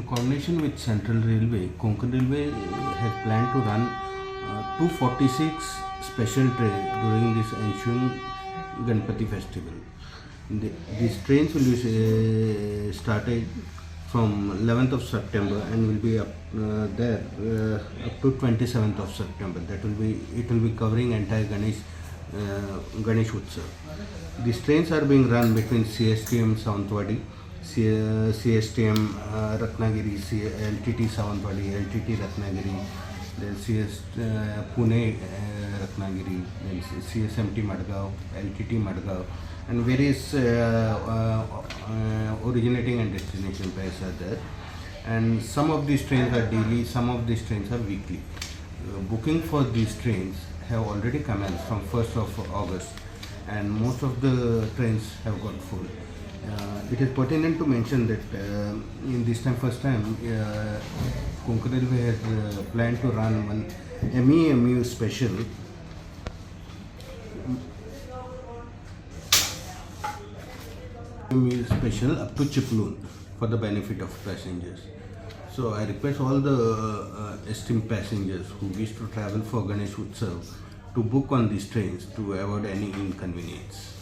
coordination with Central Railway, Konkan Railway has planned to run 246 special trains during this ensuing Ganpati festival. These trains will be started from 11th of September and will be up there up to 27th of September. It will be covering entire Ganesh Utsav. These trains are being run between CSTM Sawantwadi, CSTM Ratnagiri, LTT Sawantwadi, LTT Ratnagiri, then Pune Ratnagiri, then CSMT Madgaon, LTT Madgaon, and various originating and destination pairs are there. And some of these trains are daily, some of these trains are weekly. Booking for these trains have already commenced from 1st of August, and most of the trains have got full. It is pertinent to mention that in this time, first time, Konkan Railway has planned to run one MEMU special up to Chiploon for the benefit of passengers. So I request all the esteemed passengers who wish to travel for Ganesh Utsav to book on these trains to avoid any inconvenience.